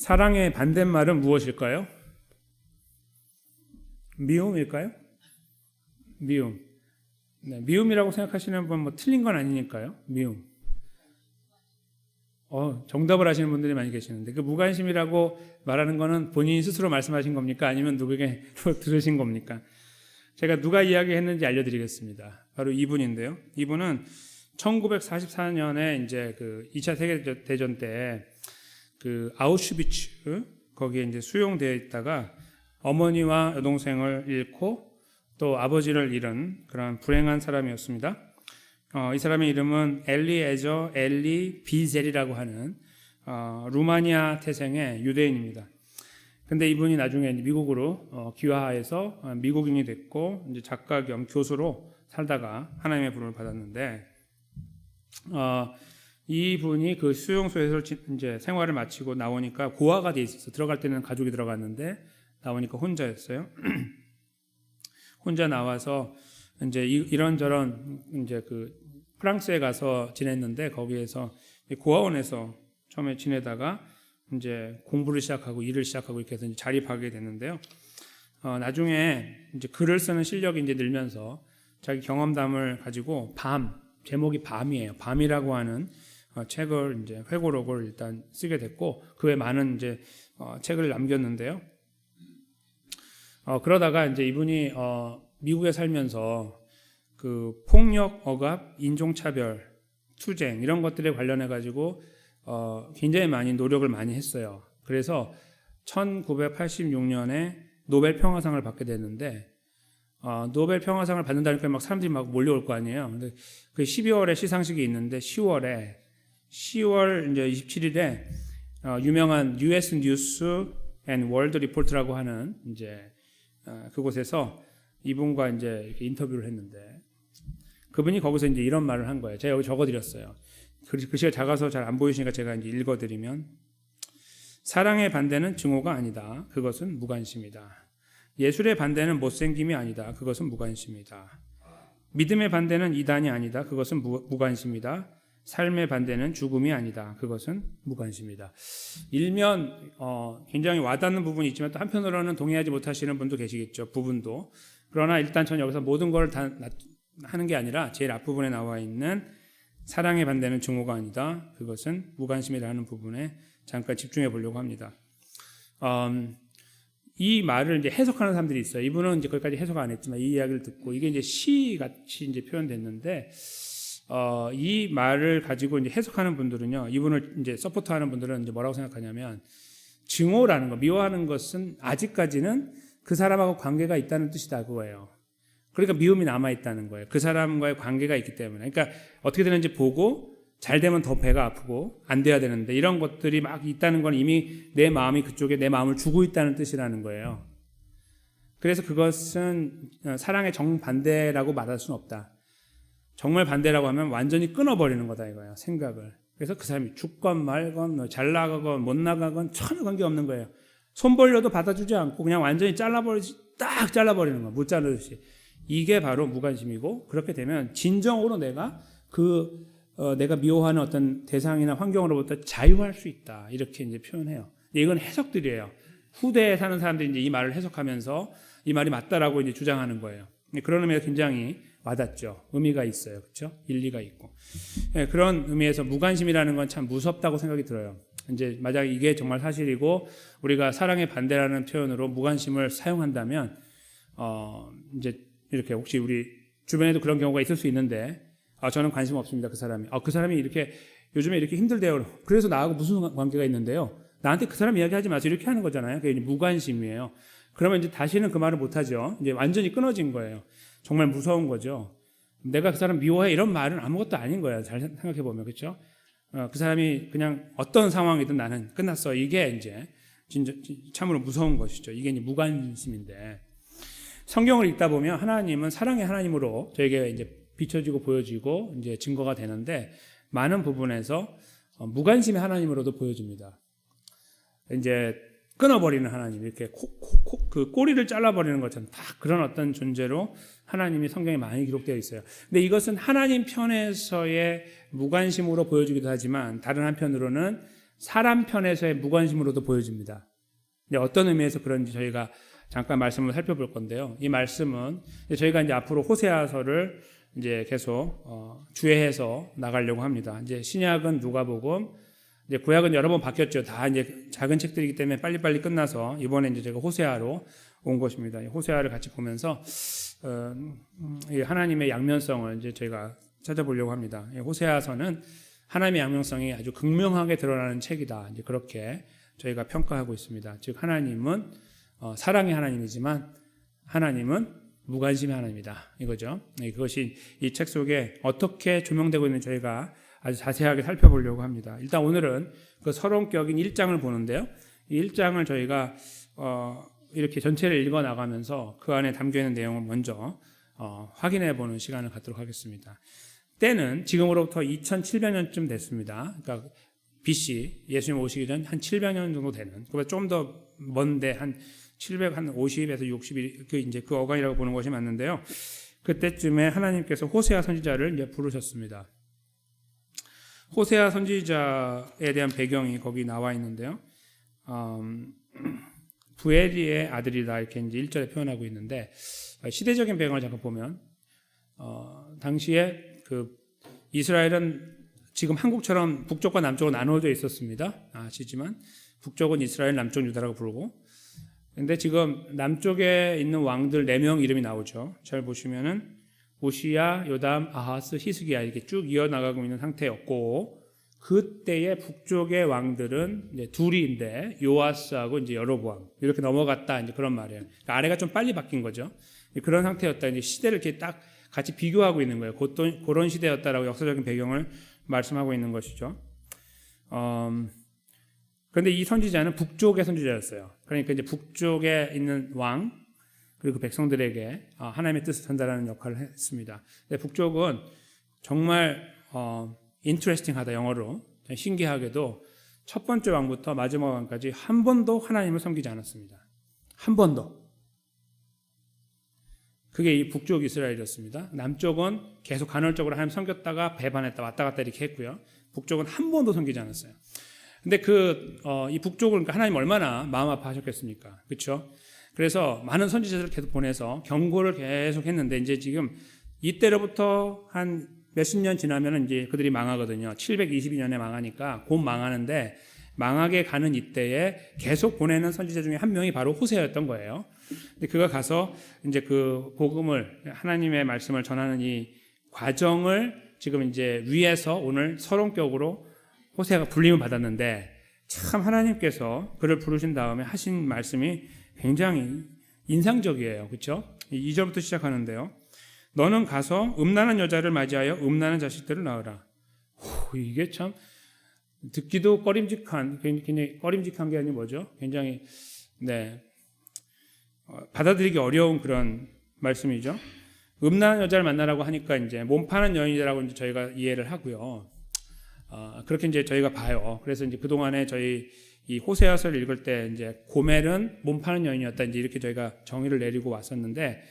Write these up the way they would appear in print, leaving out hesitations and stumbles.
사랑의 반대말은 무엇일까요? 미움일까요? 미움. 네, 미움이라고 생각하시는 분 뭐 틀린 건 아니니까요. 미움. 정답을 하시는 분들이 많이 계시는데 그 무관심이라고 말하는 거는 본인이 스스로 말씀하신 겁니까? 아니면 누구에게 들으신 겁니까? 제가 누가 이야기했는지 알려드리겠습니다. 바로 이분인데요. 이분은 1944년에 이제 그 2차 세계대전 때 그 아우슈비츠 거기에 이제 수용되어 있다가 어머니와 여동생을 잃고 또 아버지를 잃은 그런 불행한 사람이었습니다. 이 사람의 이름은 엘리에저 엘리 비젤이라고 하는 루마니아 태생의 유대인입니다. 근데 이분이 나중에 미국으로 귀화해서 미국인이 됐고 이제 작가 겸 교수로 살다가 하나님의 부름을 받았는데 이분이 그 수용소에서 이제 생활을 마치고 나오니까 고아가 돼 있었어. 들어갈 때는 가족이 들어갔는데 나오니까 혼자였어요. 혼자 나와서 이제 이런저런 이제 그 프랑스에 가서 지냈는데 거기에서 고아원에서 처음에 지내다가 이제 공부를 시작하고 일을 시작하고 이렇게 해서 이제 자립하게 됐는데요. 나중에 이제 글을 쓰는 실력이 이제 늘면서 자기 경험담을 가지고 제목이 밤이에요. 밤이라고 하는 책을 이제 회고록을 일단 쓰게 됐고 그 외 많은 이제 책을 남겼는데요. 그러다가 이제 이분이 미국에 살면서 그 폭력, 억압, 인종차별, 투쟁 이런 것들에 관련해 가지고 굉장히 많이 노력을 많이 했어요. 그래서 1986년에 노벨 평화상을 받게 됐는데 노벨 평화상을 받는다니까 막 사람들이 막 몰려올 거 아니에요. 근데 그 12월에 시상식이 있는데 10월 이제 27일에 유명한 US 뉴스 앤 월드 리포트라고 하는 이제 그곳에서 이분과 이제 이렇게 인터뷰를 했는데 그분이 거기서 이제 이런 말을 한 거예요. 제가 여기 적어드렸어요. 글씨가 작아서 잘 안 보이시니까 제가 이제 읽어드리면 사랑의 반대는 증오가 아니다. 그것은 무관심이다. 예술의 반대는 못생김이 아니다. 그것은 무관심이다. 믿음의 반대는 이단이 아니다. 그것은 무관심이다. 삶의 반대는 죽음이 아니다. 그것은 무관심이다. 일면 굉장히 와닿는 부분이 있지만 또 한편으로는 동의하지 못하시는 분도 계시겠죠. 부분도. 그러나 일단 전 여기서 모든 걸 다 하는 게 아니라 제일 앞부분에 나와 있는 사랑의 반대는 증오가 아니다. 그것은 무관심이라는 부분에 잠깐 집중해 보려고 합니다. 이 말을 이제 해석하는 사람들이 있어요. 이분은 이제 거기까지 해석 안 했지만 이 이야기를 듣고 이게 이제 시 같이 이제 표현됐는데 이 말을 가지고 이제 해석하는 분들은요, 이분을 이제 서포트하는 분들은 이제 뭐라고 생각하냐면 증오라는 거, 미워하는 것은 아직까지는 그 사람하고 관계가 있다는 뜻이다 그거예요. 그러니까 미움이 남아 있다는 거예요. 그 사람과의 관계가 있기 때문에. 그러니까 어떻게 되는지 보고 잘 되면 더 배가 아프고 안 돼야 되는데 이런 것들이 막 있다는 건 이미 내 마음이 그쪽에 내 마음을 주고 있다는 뜻이라는 거예요. 그래서 그것은 사랑의 정반대라고 말할 수는 없다. 정말 반대라고 하면 완전히 끊어버리는 거다 이거예요. 생각을. 그래서 그 사람이 죽건 말건 잘 나가건 못 나가건 전혀 관계없는 거예요. 손 벌려도 받아주지 않고 그냥 완전히 딱 잘라버리는 거예요. 못 자르듯이. 이게 바로 무관심이고 그렇게 되면 진정으로 내가 내가 미워하는 어떤 대상이나 환경으로부터 자유할 수 있다. 이렇게 이제 표현해요. 이건 해석들이에요. 후대에 사는 사람들이 이제 이 말을 해석하면서 이 말이 맞다라고 이제 주장하는 거예요. 그런 의미에서 굉장히 와닿죠. 의미가 있어요. 그렇죠? 일리가 있고. 네, 그런 의미에서 무관심이라는 건 참 무섭다고 생각이 들어요. 이제 만약 이게 정말 사실이고 우리가 사랑의 반대라는 표현으로 무관심을 사용한다면 이제 이렇게 혹시 우리 주변에도 그런 경우가 있을 수 있는데 저는 관심 없습니다. 그 사람이. 그 사람이 이렇게 요즘에 이렇게 힘들대요. 그래서 나하고 무슨 관계가 있는데요. 나한테 그 사람 이야기하지 마세요. 이렇게 하는 거잖아요. 그게 무관심이에요. 그러면 이제 다시는 그 말을 못 하죠. 이제 완전히 끊어진 거예요. 정말 무서운 거죠. 내가 그 사람 미워해 이런 말은 아무것도 아닌 거예요. 잘 생각해 보면 그렇죠? 그 사람이 그냥 어떤 상황이든 나는 끝났어. 이게 이제 진짜 참으로 무서운 것이죠. 이게 이제 무관심인데 성경을 읽다 보면 하나님은 사랑의 하나님으로 저에게 이제 비춰지고 보여지고 이제 증거가 되는데 많은 부분에서 무관심의 하나님으로도 보여집니다. 이제 끊어버리는 하나님, 이렇게 그 꼬리를 잘라버리는 것처럼 다 그런 어떤 존재로 하나님이 성경에 많이 기록되어 있어요. 근데 이것은 하나님 편에서의 무관심으로 보여주기도 하지만 다른 한편으로는 사람 편에서의 무관심으로도 보여집니다. 근데 어떤 의미에서 그런지 저희가 잠깐 말씀을 살펴볼 건데요. 이 말씀은 저희가 이제 앞으로 호세아서를 이제 계속 주해해서 나가려고 합니다. 이제 신약은 누가복음, 이제 구약은 여러 번 바뀌었죠. 다 이제 작은 책들이기 때문에 빨리빨리 끝나서 이번에 이제 제가 호세아로 온 것입니다. 호세아를 같이 보면서 하나님의 양면성을 이제 저희가 찾아보려고 합니다. 호세아서는 하나님의 양면성이 아주 극명하게 드러나는 책이다. 이제 그렇게 저희가 평가하고 있습니다. 즉 하나님은 사랑의 하나님이지만 하나님은 무관심의 하나님이다. 이거죠. 그것이 이 책 속에 어떻게 조명되고 있는지 저희가 아주 자세하게 살펴보려고 합니다. 일단 오늘은 그 서론격인 1장을 보는데요. 이 1장을 저희가 이렇게 전체를 읽어 나가면서 그 안에 담겨 있는 내용을 먼저 확인해 보는 시간을 갖도록 하겠습니다. 때는 지금으로부터 2700년쯤 됐습니다. 그러니까 BC, 예수님 오시기 전 한 700년 정도 되는, 그보다 좀 더 먼데 한 750에서 60일, 이제 그 어간이라고 보는 것이 맞는데요. 그때쯤에 하나님께서 호세아 선지자를 이제 부르셨습니다. 호세아 선지자에 대한 배경이 거기 나와 있는데요. 부에리의 아들이다 이렇게 이제 1절에 표현하고 있는데, 시대적인 배경을 잠깐 보면 당시에 그 이스라엘은 지금 한국처럼 북쪽과 남쪽으로 나누어져 있었습니다. 아시지만 북쪽은 이스라엘, 남쪽은 유다라고 부르고, 근데 지금 남쪽에 있는 왕들 4명 이름이 나오죠. 잘 보시면은 오시야, 요담, 아하스, 히스기야 이렇게 쭉 이어나가고 있는 상태였고, 그때의 북쪽의 왕들은 이제 둘인데 요아스하고 이제 여로보암 이렇게 넘어갔다, 이제 그런 말이에요. 그러니까 아래가 좀 빨리 바뀐 거죠. 그런 상태였다. 이제 시대를 이렇게 딱 같이 비교하고 있는 거예요. 그런 시대였다라고 역사적인 배경을 말씀하고 있는 것이죠. 그런데 이 선지자는 북쪽의 선지자였어요. 그러니까 이제 북쪽에 있는 왕 그리고 그 백성들에게 하나님의 뜻을 전달하는 역할을 했습니다. 근데 북쪽은 정말 interesting하다, 영어로 신기하게도 첫 번째 왕부터 마지막 왕까지 한 번도 하나님을 섬기지 않았습니다. 한 번도. 그게 이 북쪽 이스라엘이었습니다. 남쪽은 계속 간헐적으로 하나님 섬겼다가 배반했다, 왔다 갔다 이렇게 했고요. 북쪽은 한 번도 섬기지 않았어요. 근데 이 북쪽을, 그러니까 하나님 얼마나 마음 아파하셨겠습니까? 그렇죠? 그래서 많은 선지자들을 계속 보내서 경고를 계속 했는데, 이제 지금 이때로부터 한 몇십 년 지나면은 이제 그들이 망하거든요. 722년에 망하니까 곧 망하는데, 망하게 가는 이때에 계속 보내는 선지자 중에 한 명이 바로 호세아였던 거예요. 근데 그가 가서 이제 그 복음을, 하나님의 말씀을 전하는 이 과정을 지금 이제 위에서 오늘 서론격으로 호세아가 불림을 받았는데, 참 하나님께서 그를 부르신 다음에 하신 말씀이 굉장히 인상적이에요. 그렇죠? 2절부터 시작하는데요. 너는 가서 음란한 여자를 맞이하여 음란한 자식들을 낳으라. 이게 참 듣기도 꺼림직한, 굉장히 꺼림직한 게 아니고 뭐죠? 굉장히 받아들이기 어려운 그런 말씀이죠. 음란한 여자를 만나라고 하니까 이제 몸 파는 여인이라고 이제 저희가 이해를 하고요. 그렇게 이제 저희가 봐요. 그래서 이제 그 동안에 저희 이 호세아서를 읽을 때 이제 고멜은 몸 파는 여인이었다, 이제 이렇게 저희가 정의를 내리고 왔었는데,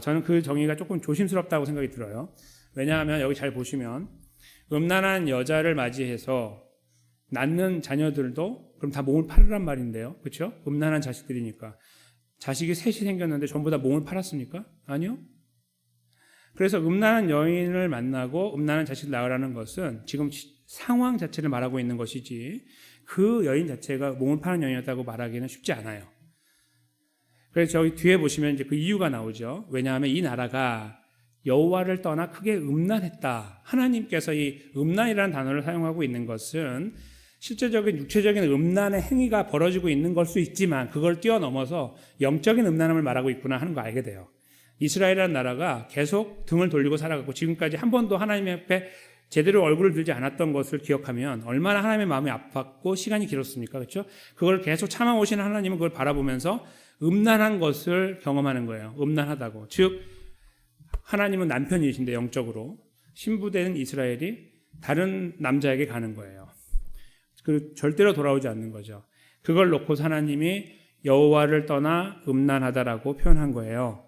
저는 그 정의가 조금 조심스럽다고 생각이 들어요. 왜냐하면 여기 잘 보시면 음란한 여자를 맞이해서 낳는 자녀들도 그럼 다 몸을 팔으란 말인데요. 그렇죠? 음란한 자식들이니까. 자식이 셋이 생겼는데 전부 다 몸을 팔았습니까? 아니요. 그래서 음란한 여인을 만나고 음란한 자식을 낳으라는 것은 지금 상황 자체를 말하고 있는 것이지, 그 여인 자체가 몸을 파는 여인이었다고 말하기는 쉽지 않아요. 그래서 저기 뒤에 보시면 이제 그 이유가 나오죠. 왜냐하면 이 나라가 여호와를 떠나 크게 음란했다. 하나님께서 이 음란이라는 단어를 사용하고 있는 것은 실제적인 육체적인 음란의 행위가 벌어지고 있는 걸 수 있지만, 그걸 뛰어넘어서 영적인 음란함을 말하고 있구나 하는 거 알게 돼요. 이스라엘이라는 나라가 계속 등을 돌리고 살아갔고, 지금까지 한 번도 하나님 앞에 제대로 얼굴을 들지 않았던 것을 기억하면 얼마나 하나님의 마음이 아팠고 시간이 길었습니까? 그렇죠? 그걸 계속 참아오시는 하나님은 그걸 바라보면서 음란한 것을 경험하는 거예요. 음란하다고. 즉 하나님은 남편이신데 영적으로 신부된 이스라엘이 다른 남자에게 가는 거예요. 그 절대로 돌아오지 않는 거죠. 그걸 놓고 하나님이 여호와를 떠나 음란하다라고 표현한 거예요.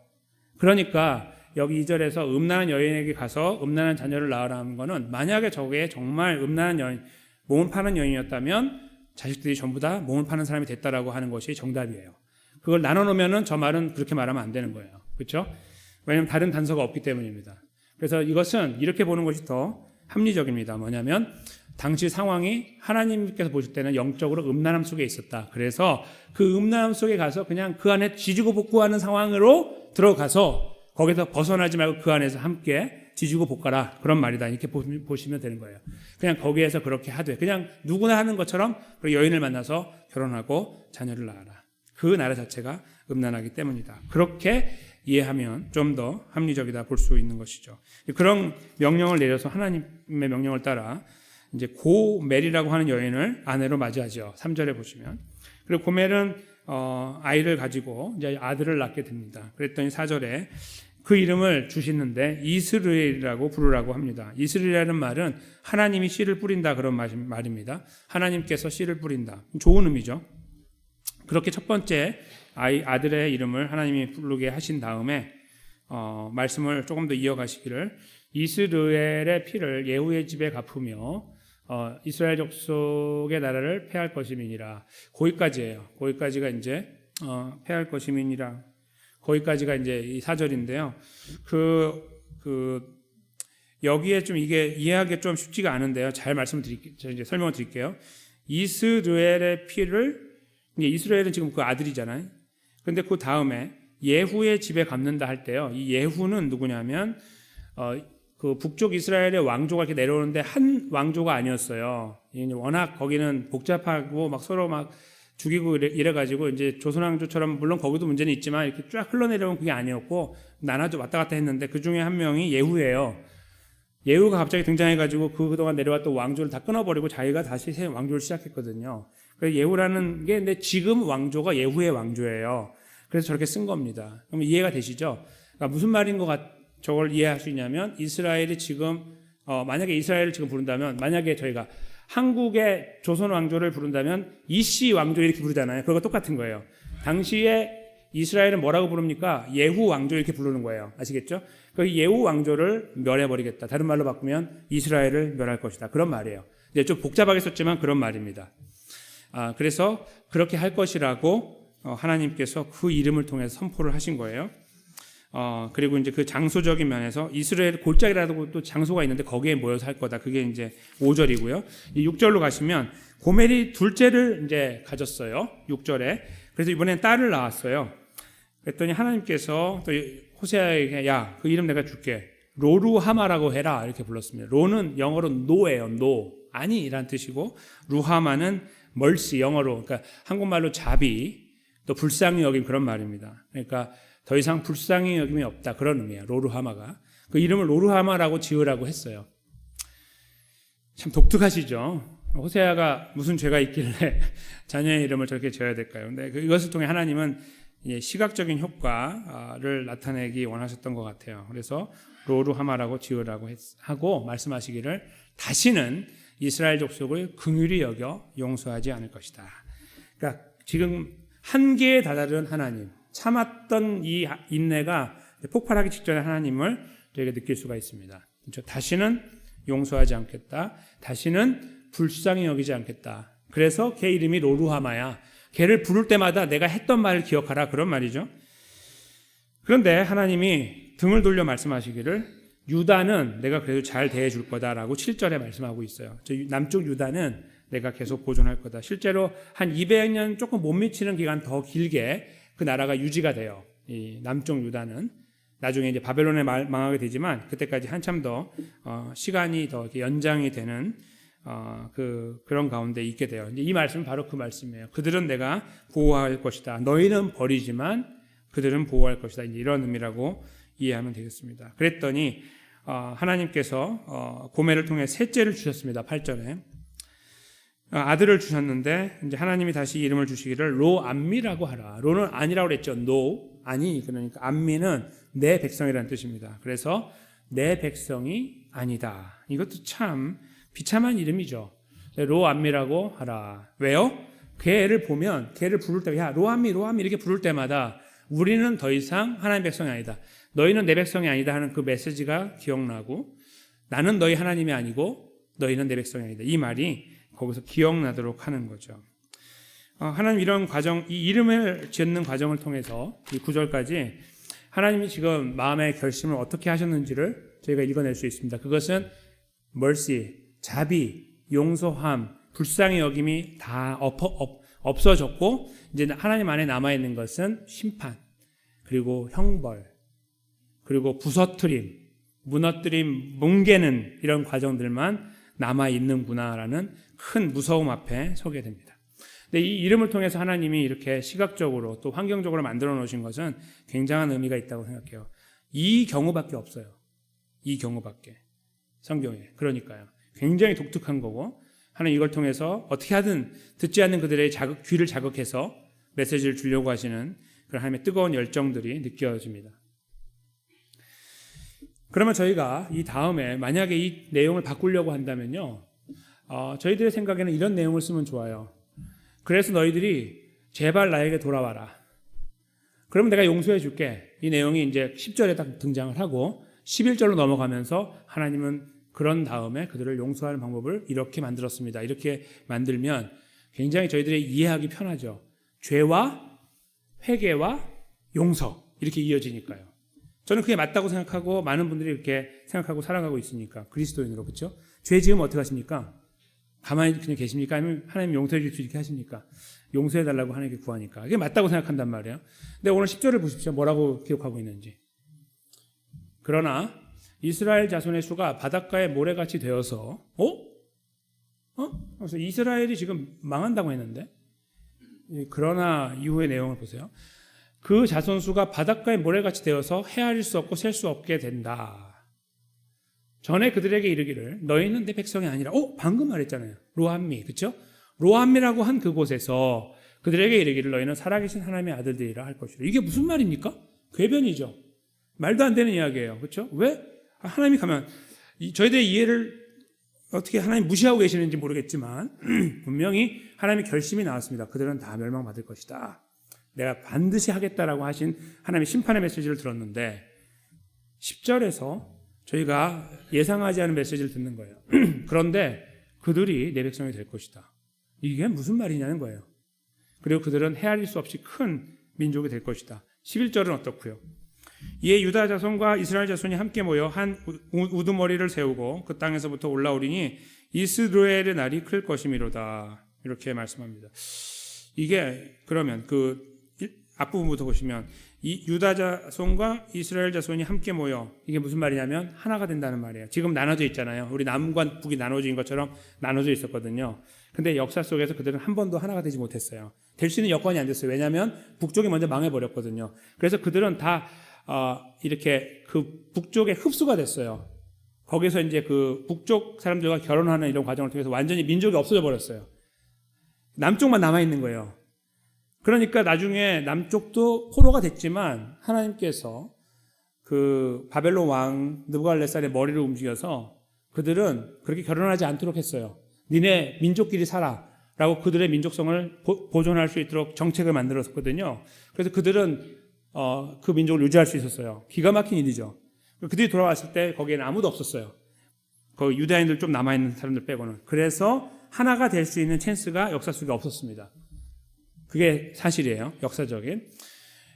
그러니까 여기 2절에서 음란한 여인에게 가서 음란한 자녀를 낳으라는 거는, 만약에 저게 정말 음란한 여인, 몸을 파는 여인이었다면 자식들이 전부 다 몸을 파는 사람이 됐다라고 하는 것이 정답이에요. 그걸 나눠놓으면은 저 말은 그렇게 말하면 안 되는 거예요. 그렇죠? 왜냐하면 다른 단서가 없기 때문입니다. 그래서 이것은 이렇게 보는 것이 더 합리적입니다. 뭐냐면 당시 상황이 하나님께서 보실 때는 영적으로 음란함 속에 있었다. 그래서 그 음란함 속에 가서 그냥 그 안에 지지고 볶고하는 상황으로 들어가서 거기서 벗어나지 말고 그 안에서 함께 지지고 볶아라. 그런 말이다. 이렇게 보시면 되는 거예요. 그냥 거기에서 그렇게 하되 그냥 누구나 하는 것처럼 여인을 만나서 결혼하고 자녀를 낳아라. 그 나라 자체가 음란하기 때문이다. 그렇게 이해하면 좀 더 합리적이다 볼 수 있는 것이죠. 그런 명령을 내려서 하나님의 명령을 따라 이제 고멜이라고 하는 여인을 아내로 맞이하죠. 3절에 보시면. 그리고 고멜은 아이를 가지고 이제 아들을 낳게 됩니다. 그랬더니 4절에 그 이름을 주시는데 이스라엘이라고 부르라고 합니다. 이스라엘이라는 말은 하나님이 씨를 뿌린다 그런 말입니다. 하나님께서 씨를 뿌린다. 좋은 의미죠. 그렇게 첫 번째 아들의 이름을 하나님이 부르게 하신 다음에 말씀을 조금 더 이어가시기를 이스라엘의 피를 예후의 집에 갚으며 이스라엘 족속의 나라를 패할 것임이니라. 거기까지예요. 거기까지가 이제 패할 것임이니라. 거기까지가 이제 이 4절인데요. 여기에 좀 이게 이해하기 좀 쉽지가 않은데요. 잘 말씀드릴게요. 이제 설명을 드릴게요. 이스라엘의 피를 이제 이스라엘은 지금 그 아들이잖아요. 그런데 그 다음에 예후의 집에 갚는다 할 때요. 이 예후는 누구냐면 그 북쪽 이스라엘의 왕조가 이렇게 내려오는데 한 왕조가 아니었어요. 워낙 거기는 복잡하고 막 서로 막 죽이고 이래가지고 이제 조선왕조처럼 물론 거기도 문제는 있지만 이렇게 쫙 흘러내려온 그게 아니었고 나눠져 왔다 갔다 했는데 그 중에 한 명이 예후예요. 예후가 갑자기 등장해가지고 그동안 내려왔던 왕조를 다 끊어버리고 자기가 다시 새 왕조를 시작했거든요. 그래서 예후라는 게 근데 지금 왕조가 예후의 왕조예요. 그래서 저렇게 쓴 겁니다. 그럼 이해가 되시죠? 그러니까 무슨 말인 것 저걸 이해할 수 있냐면 이스라엘이 지금 만약에 이스라엘을 지금 부른다면 만약에 저희가 한국의 조선 왕조를 부른다면 이씨 왕조 이렇게 부르잖아요. 그거 똑같은 거예요. 당시에 이스라엘은 뭐라고 부릅니까? 예후 왕조 이렇게 부르는 거예요. 아시겠죠? 그 예후 왕조를 멸해버리겠다. 다른 말로 바꾸면 이스라엘을 멸할 것이다. 그런 말이에요. 이제 좀 복잡하게 썼지만 그런 말입니다. 그래서 그렇게 할 것이라고 하나님께서 그 이름을 통해서 선포를 하신 거예요. 그리고 이제 그 장소적인 면에서 이스라엘 골짜기라고 또 장소가 있는데 거기에 모여서 할 거다. 그게 이제 5절이고요. 이 6절로 가시면 고멜이 둘째를 이제 가졌어요. 6절에. 그래서 이번엔 딸을 낳았어요. 그랬더니 하나님께서 또 호세아에게 야, 그 이름 내가 줄게. 로루하마라고 해라. 이렇게 불렀습니다. 로는 영어로 no예요. no. 아니라는 뜻이고 루하마는 멀시 영어로 그러니까 한국말로 자비 또 불쌍히 여긴 그런 말입니다. 그러니까 더 이상 불쌍히 여김이 없다. 그런 의미예요. 로루하마가. 그 이름을 로루하마라고 지으라고 했어요. 참 독특하시죠? 호세아가 무슨 죄가 있길래 자녀의 이름을 저렇게 지어야 될까요? 근데 이것을 통해 하나님은 시각적인 효과를 나타내기 원하셨던 것 같아요. 그래서 로루하마라고 지으라고 하고 말씀하시기를 다시는 이스라엘 족속을 긍휼히 여겨 용서하지 않을 것이다. 그러니까 지금 한계에 다다른 하나님, 참았던 이 인내가 폭발하기 직전에 하나님을 저희가 느낄 수가 있습니다. 그렇죠? 다시는 용서하지 않겠다. 다시는 불쌍히 여기지 않겠다. 그래서 걔 이름이 로루하마야. 걔를 부를 때마다 내가 했던 말을 기억하라. 그런 말이죠. 그런데 하나님이 등을 돌려 말씀하시기를 유다는 내가 그래도 잘 대해줄 거다라고 7절에 말씀하고 있어요. 남쪽 유다는 내가 계속 보존할 거다. 실제로 한 200년 조금 못 미치는 기간 더 길게 그 나라가 유지가 돼요. 이 남쪽 유다는 나중에 이제 바벨론에 망하게 되지만 그때까지 한참 더 시간이 더 이렇게 연장이 되는 그런 가운데 있게 돼요. 이제 이 말씀은 바로 그 말씀이에요. 그들은 내가 보호할 것이다. 너희는 버리지만 그들은 보호할 것이다. 이런 의미라고 이해하면 되겠습니다. 그랬더니 하나님께서 고멜을 통해 셋째를 주셨습니다. 8절에 아들을 주셨는데 이제 하나님이 다시 이름을 주시기를 로암미라고 하라. 로는 아니라고 그랬죠. 노 아니 그러니까 암미는 내 백성이라는 뜻입니다. 그래서 내 백성이 아니다. 이것도 참 비참한 이름이죠. 로암미라고 하라. 왜요? 걔를 보면 걔를 부를 때 야 로암미 로암미 이렇게 부를 때마다 우리는 더 이상 하나님의 백성이 아니다. 너희는 내 백성이 아니다 하는 그 메시지가 기억나고 나는 너희 하나님이 아니고 너희는 내 백성이 아니다. 이 말이 거기서 기억나도록 하는 거죠. 하나님 이런 과정, 이 이름을 짓는 과정을 통해서 이 9절까지 하나님이 지금 마음의 결심을 어떻게 하셨는지를 저희가 읽어낼 수 있습니다. 그것은 mercy, 자비, 용서함, 불쌍히 여김이 다 없어졌고 이제 하나님 안에 남아있는 것은 심판, 그리고 형벌, 그리고 부서뜨림, 무너뜨림, 뭉개는 이런 과정들만 남아있는구나라는 큰 무서움 앞에 서게 됩니다. 근데 이 이름을 통해서 하나님이 이렇게 시각적으로 또 환경적으로 만들어 놓으신 것은 굉장한 의미가 있다고 생각해요. 이 경우밖에 없어요. 이 경우밖에. 성경에. 그러니까요. 굉장히 독특한 거고 하나님 이걸 통해서 어떻게 하든 듣지 않는 그들의 귀를 자극해서 메시지를 주려고 하시는 그런 하나님의 뜨거운 열정들이 느껴집니다. 그러면 저희가 이 다음에 만약에 이 내용을 바꾸려고 한다면요. 저희들의 생각에는 이런 내용을 쓰면 좋아요. 그래서 너희들이 제발 나에게 돌아와라. 그러면 내가 용서해 줄게. 이 내용이 이제 10절에 딱 등장을 하고 11절로 넘어가면서 하나님은 그런 다음에 그들을 용서하는 방법을 이렇게 만들었습니다. 이렇게 만들면 굉장히 저희들이 이해하기 편하죠. 죄와 회개와 용서 이렇게 이어지니까요. 저는 그게 맞다고 생각하고 많은 분들이 이렇게 생각하고 살아가고 있으니까 그리스도인으로 그렇죠? 죄 지으면 어떻게 하십니까? 가만히 그냥 계십니까? 아니면 하나님 용서해 줄 수 있게 하십니까? 용서해 달라고 하나님께 구하니까. 그게 맞다고 생각한단 말이에요. 근데 오늘 10절을 보십시오. 뭐라고 기록하고 있는지. 그러나 이스라엘 자손의 수가 바닷가의 모래같이 되어서 그래서 이스라엘이 지금 망한다고 했는데 그러나 이후의 내용을 보세요. 그 자손 수가 바닷가의 모래같이 되어서 헤아릴 수 없고 셀 수 없게 된다. 전에 그들에게 이르기를 너희는 내 백성이 아니라 방금 말했잖아요. 로함미 그렇죠? 로함미라고 한 그곳에서 그들에게 이르기를 너희는 살아계신 하나님의 아들들이라 할 것이라. 이게 무슨 말입니까? 궤변이죠. 말도 안 되는 이야기예요. 그렇죠? 왜? 하나님이 가면 저희들의 이해를 어떻게 하나님 무시하고 계시는지 모르겠지만 분명히 하나님의 결심이 나왔습니다. 그들은 다 멸망받을 것이다. 내가 반드시 하겠다라고 하신 하나님의 심판의 메시지를 들었는데 10절에서 저희가 예상하지 않은 메시지를 듣는 거예요. 그런데 그들이 내 백성이 될 것이다. 이게 무슨 말이냐는 거예요. 그리고 그들은 헤아릴 수 없이 큰 민족이 될 것이다. 11절은 어떻고요? 이에 유다 자손과 이스라엘 자손이 함께 모여 한 우두머리를 세우고 그 땅에서부터 올라오리니 이스라엘의 날이 클 것이미로다. 이렇게 말씀합니다. 이게 그러면 그 앞부분부터 보시면 이 유다 자손과 이스라엘 자손이 함께 모여 이게 무슨 말이냐면 하나가 된다는 말이에요. 지금 나눠져 있잖아요. 우리 남과 북이 나눠진 것처럼 나눠져 있었거든요. 근데 역사 속에서 그들은 한 번도 하나가 되지 못했어요. 될 수 있는 여건이 안 됐어요. 왜냐하면 북쪽이 먼저 망해버렸거든요. 그래서 그들은 다 이렇게 그 북쪽에 흡수가 됐어요. 거기서 이제 그 북쪽 사람들과 결혼하는 이런 과정을 통해서 완전히 민족이 없어져 버렸어요. 남쪽만 남아있는 거예요. 그러니까 나중에 남쪽도 포로가 됐지만 하나님께서 그 바벨론 왕 느부갓네살의 머리를 움직여서 그들은 그렇게 결혼하지 않도록 했어요. 니네 민족끼리 살아 라고 그들의 민족성을 보존할 수 있도록 정책을 만들었거든요. 그래서 그들은 그 민족을 유지할 수 있었어요. 기가 막힌 일이죠. 그들이 돌아왔을 때 거기에는 아무도 없었어요. 그 유다인들 좀 남아있는 사람들 빼고는. 그래서 하나가 될 수 있는 찬스가 역사 속에 없었습니다. 그게 사실이에요. 역사적인.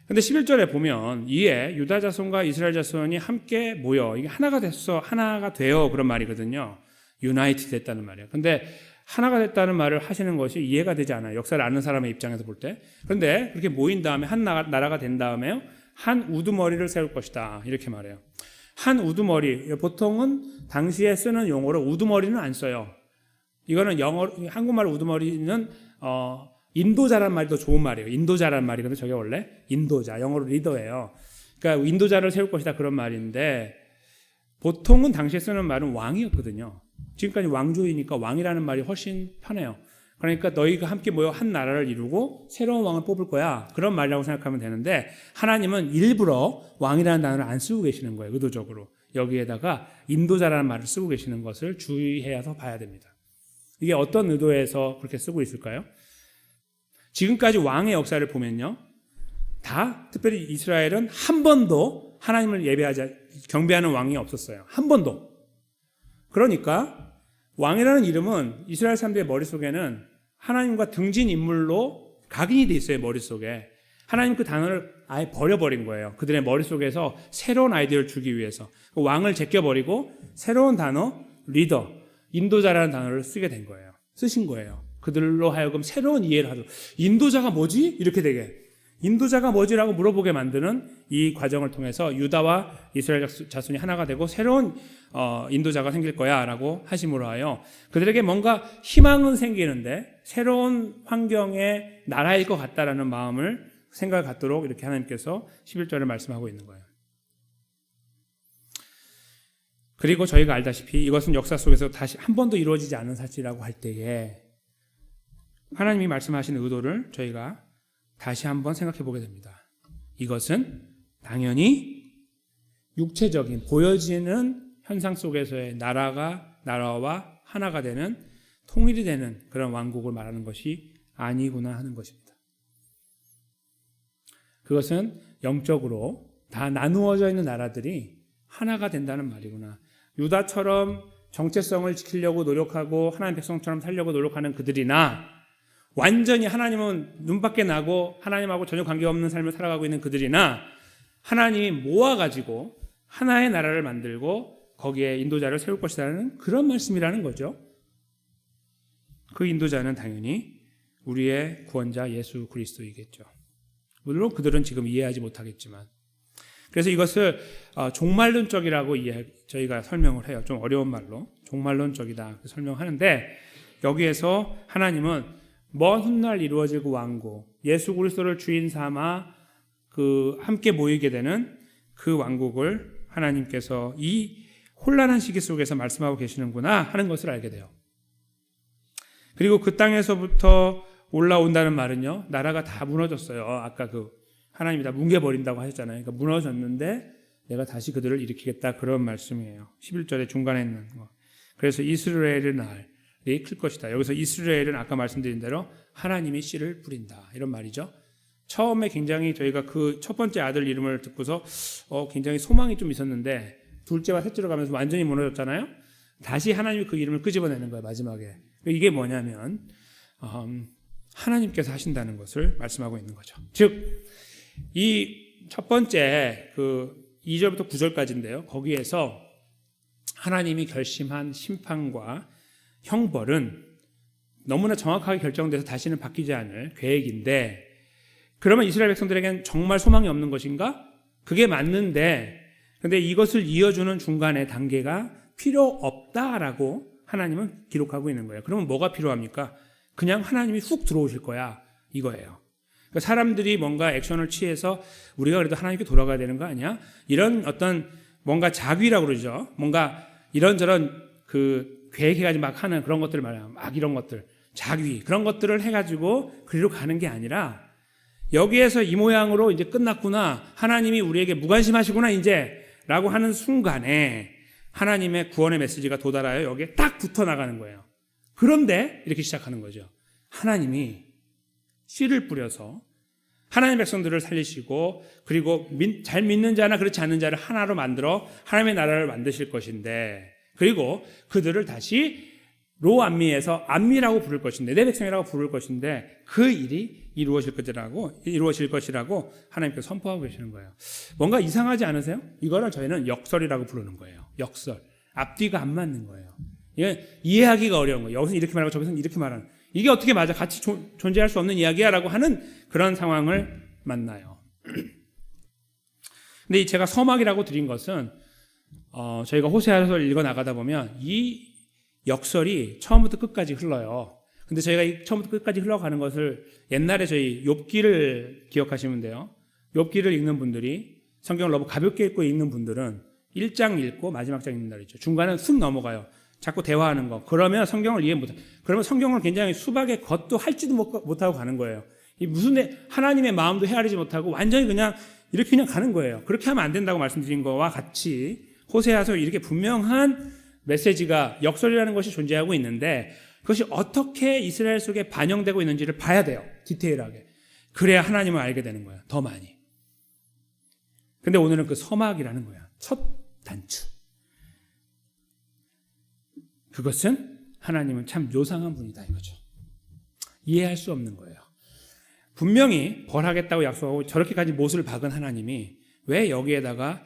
근데 11절에 보면 이에 유다 자손과 이스라엘 자손이 함께 모여 이게 하나가 됐어, 하나가 되어 그런 말이거든요. 유나이트 됐다는 말이에요. 근데 하나가 됐다는 말을 하시는 것이 이해가 되지 않아요. 역사를 아는 사람의 입장에서 볼 때. 그런데 그렇게 모인 다음에 한 나라가 된 다음에 한 우두머리를 세울 것이다. 이렇게 말해요. 한 우두머리. 보통은 당시에 쓰는 용어로 우두머리는 안 써요. 이거는 한국말 우두머리는 인도자란 말이 더 좋은 말이에요. 인도자란 말이거든요. 저게 원래 인도자, 영어로 리더예요. 그러니까 인도자를 세울 것이다 그런 말인데 보통은 당시에 쓰는 말은 왕이었거든요. 지금까지 왕조이니까 왕이라는 말이 훨씬 편해요. 그러니까 너희가 함께 모여 한 나라를 이루고 새로운 왕을 뽑을 거야. 그런 말이라고 생각하면 되는데 하나님은 일부러 왕이라는 단어를 안 쓰고 계시는 거예요. 의도적으로. 여기에다가 인도자라는 말을 쓰고 계시는 것을 주의해서 봐야 됩니다. 이게 어떤 의도에서 그렇게 쓰고 있을까요? 지금까지 왕의 역사를 보면요. 다 특별히 이스라엘은 한 번도 하나님을 경배하는 왕이 없었어요. 한 번도. 그러니까 왕이라는 이름은 이스라엘 사람들의 머릿속에는 하나님과 등진 인물로 각인이 돼 있어요. 머릿속에. 하나님 그 단어를 아예 버려버린 거예요. 그들의 머릿속에서 새로운 아이디어를 주기 위해서. 왕을 제껴버리고 새로운 단어, 리더, 인도자라는 단어를 쓰게 된 거예요. 쓰신 거예요. 그들로 하여금 새로운 이해를 하도록. 인도자가 뭐지? 이렇게 되게. 인도자가 뭐지라고 물어보게 만드는 이 과정을 통해서 유다와 이스라엘 자손이 하나가 되고 새로운 인도자가 생길 거야 라고 하심으로 하여 그들에게 뭔가 희망은 생기는데 새로운 환경의 나라일 것 같다라는 마음을 생각을 갖도록 이렇게 하나님께서 11절을 말씀하고 있는 거예요. 그리고 저희가 알다시피 이것은 역사 속에서 다시 한 번도 이루어지지 않은 사실이라고 할 때에 하나님이 말씀하시는 의도를 저희가 다시 한번 생각해 보게 됩니다. 이것은 당연히 육체적인 보여지는 현상 속에서의 나라와 하나가 되는 통일이 되는 그런 왕국을 말하는 것이 아니구나 하는 것입니다. 그것은 영적으로 다 나누어져 있는 나라들이 하나가 된다는 말이구나. 유다처럼 정체성을 지키려고 노력하고 하나님 백성처럼 살려고 노력하는 그들이나 완전히 하나님은 눈밖에 나고 하나님하고 전혀 관계없는 삶을 살아가고 있는 그들이나 하나님이 모아가지고 하나의 나라를 만들고 거기에 인도자를 세울 것이라는 그런 말씀이라는 거죠. 그 인도자는 당연히 우리의 구원자 예수 그리스도이겠죠. 물론 그들은 지금 이해하지 못하겠지만 그래서 이것을 종말론적이라고 저희가 설명을 해요. 좀 어려운 말로 종말론적이다 설명하는데 여기에서 하나님은 먼 훗날 이루어질 그 왕국, 예수 그리스도를 주인 삼아 함께 모이게 되는 그 왕국을 하나님께서 이 혼란한 시기 속에서 말씀하고 계시는구나 하는 것을 알게 돼요. 그리고 그 땅에서부터 올라온다는 말은요, 나라가 다 무너졌어요. 아까 하나님이 다 뭉개버린다고 하셨잖아요. 그러니까 무너졌는데 내가 다시 그들을 일으키겠다 그런 말씀이에요. 11절에 중간에 있는 거. 그래서 이스라엘의 날이 클 것이다. 여기서 이스라엘은 아까 말씀드린 대로 하나님이 씨를 뿌린다 이런 말이죠. 처음에 굉장히 저희가 그 첫 번째 아들 이름을 듣고서 굉장히 소망이 좀 있었는데 둘째와 셋째로 가면서 완전히 무너졌잖아요. 다시 하나님이 그 이름을 끄집어내는 거예요. 마지막에. 이게 뭐냐면 하나님께서 하신다는 것을 말씀하고 있는 거죠. 즉 이 첫 번째 2절부터 9절까지인데요. 거기에서 하나님이 결심한 심판과 형벌은 너무나 정확하게 결정돼서 다시는 바뀌지 않을 계획인데 그러면 이스라엘 백성들에게는 정말 소망이 없는 것인가? 그게 맞는데 근데 이것을 이어주는 중간에 단계가 필요 없다라고 하나님은 기록하고 있는 거예요. 그러면 뭐가 필요합니까? 그냥 하나님이 훅 들어오실 거야 이거예요. 그러니까 사람들이 뭔가 액션을 취해서 우리가 그래도 하나님께 돌아가야 되는 거 아니야? 이런 어떤 뭔가 자귀라고 그러죠. 뭔가 이런저런 계획해가지고 막 하는 그런 것들을 말해요. 막 이런 것들 자귀 그런 것들을 해가지고 그리로 가는 게 아니라 여기에서 이 모양으로 이제 끝났구나. 하나님이 우리에게 무관심하시구나 이제 라고 하는 순간에 하나님의 구원의 메시지가 도달하여 여기에 딱 붙어 나가는 거예요. 그런데 이렇게 시작하는 거죠. 하나님이 씨를 뿌려서 하나님의 백성들을 살리시고 그리고 잘 믿는 자나 그렇지 않는 자를 하나로 만들어 하나님의 나라를 만드실 것인데 그리고 그들을 다시 로암미에서 암미라고 부를 것인데 내 백성이라고 부를 것인데 그 일이 이루어질 것이라고 하나님께서 선포하고 계시는 거예요. 뭔가 이상하지 않으세요? 이거를 저희는 역설이라고 부르는 거예요. 역설. 앞뒤가 안 맞는 거예요. 이게 이해하기가 어려운 거예요. 여기서 이렇게 말하고 저기서는 이렇게 말하는 이게 어떻게 맞아? 같이 존재할 수 없는 이야기야 라고 하는 그런 상황을 만나요. 근데 제가 서막이라고 드린 것은 저희가 호세아서를 읽어 나가다 보면 이 역설이 처음부터 끝까지 흘러요. 근데 저희가 이 처음부터 끝까지 흘러가는 것을 옛날에 저희 욥기를 기억하시면 돼요. 욥기를 읽는 분들이 성경을 너무 가볍게 읽고 읽는 분들은 1장 읽고 마지막 장 읽는 날 있죠. 중간은 쑥 넘어가요. 자꾸 대화하는 거. 그러면 성경을 이해 못해요. 그러면 성경을 굉장히 수박의 겉도 할지도 못하고 가는 거예요. 이 무슨 하나님의 마음도 헤아리지 못하고 완전히 그냥 이렇게 그냥 가는 거예요. 그렇게 하면 안 된다고 말씀드린 거와 같이 호세아서 이렇게 분명한 메시지가 역설이라는 것이 존재하고 있는데 그것이 어떻게 이스라엘 속에 반영되고 있는지를 봐야 돼요. 디테일하게. 그래야 하나님을 알게 되는 거예요. 더 많이. 근데 오늘은 그 서막이라는 거야. 첫 단추. 그것은 하나님은 참 요상한 분이다 이거죠. 이해할 수 없는 거예요. 분명히 벌하겠다고 약속하고 저렇게까지 못을 박은 하나님이 왜 여기에다가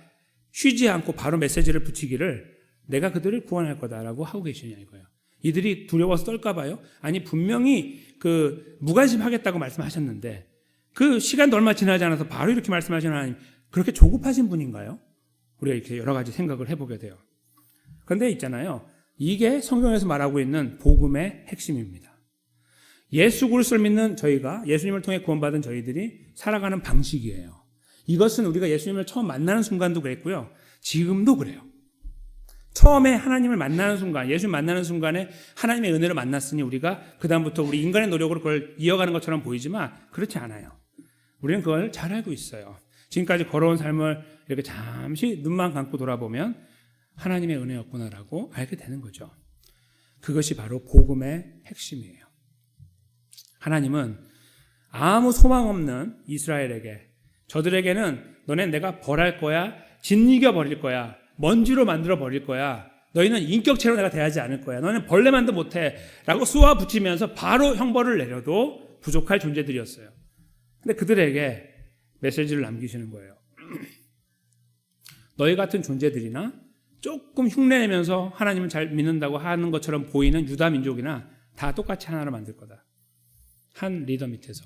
쉬지 않고 바로 메시지를 붙이기를 내가 그들을 구원할 거다라고 하고 계시냐 이거예요. 이들이 두려워서 떨까 봐요? 아니 분명히 그 무관심하겠다고 말씀하셨는데 그 시간도 얼마 지나지 않아서 바로 이렇게 말씀하시는 하나님, 그렇게 조급하신 분인가요? 우리가 이렇게 여러 가지 생각을 해보게 돼요. 그런데 있잖아요, 이게 성경에서 말하고 있는 복음의 핵심입니다. 예수 그리스도를 믿는 저희가, 예수님을 통해 구원받은 저희들이 살아가는 방식이에요. 이것은 우리가 예수님을 처음 만나는 순간도 그랬고요, 지금도 그래요. 처음에 하나님을 만나는 순간, 예수님 만나는 순간에 하나님의 은혜를 만났으니 우리가 그다음부터 우리 인간의 노력으로 그걸 이어가는 것처럼 보이지만 그렇지 않아요. 우리는 그걸 잘 알고 있어요. 지금까지 걸어온 삶을 이렇게 잠시 눈만 감고 돌아보면 하나님의 은혜였구나라고 알게 되는 거죠. 그것이 바로 복음의 핵심이에요. 하나님은 아무 소망 없는 이스라엘에게, 저들에게는 너네 내가 벌할 거야, 짓이겨 버릴 거야, 먼지로 만들어 버릴 거야, 너희는 인격체로 내가 대하지 않을 거야, 너는 벌레만도 못해 라고 쏘아 붙이면서 바로 형벌을 내려도 부족할 존재들이었어요. 근데 그들에게 메시지를 남기시는 거예요. 너희 같은 존재들이나 조금 흉내내면서 하나님을 잘 믿는다고 하는 것처럼 보이는 유다 민족이나 다 똑같이 하나로 만들 거다. 한 리더 밑에서.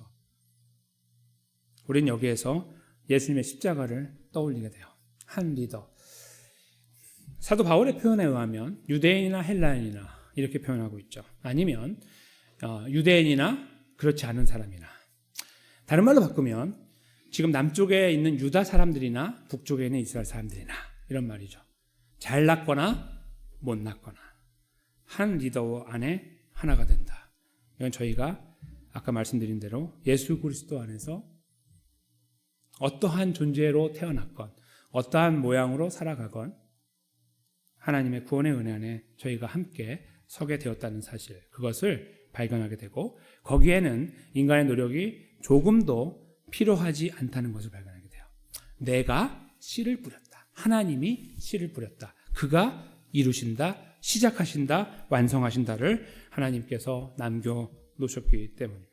우린 여기에서 예수님의 십자가를 떠올리게 돼요. 한 리더. 사도 바울의 표현에 의하면 유대인이나 헬라인이나 이렇게 표현하고 있죠. 아니면 유대인이나 그렇지 않은 사람이나. 다른 말로 바꾸면 지금 남쪽에 있는 유다 사람들이나 북쪽에 있는 이스라엘 사람들이나 이런 말이죠. 잘났거나 못났거나 한 리더 안에 하나가 된다. 이건 저희가 아까 말씀드린 대로 예수 그리스도 안에서 어떠한 존재로 태어났건 어떠한 모양으로 살아가건 하나님의 구원의 은혜 안에 저희가 함께 서게 되었다는 사실, 그것을 발견하게 되고 거기에는 인간의 노력이 조금도 필요하지 않다는 것을 발견하게 돼요. 내가 씨를 뿌렸다. 하나님이 씨를 뿌렸다. 그가 이루신다, 시작하신다, 완성하신다를 하나님께서 남겨놓으셨기 때문입니다.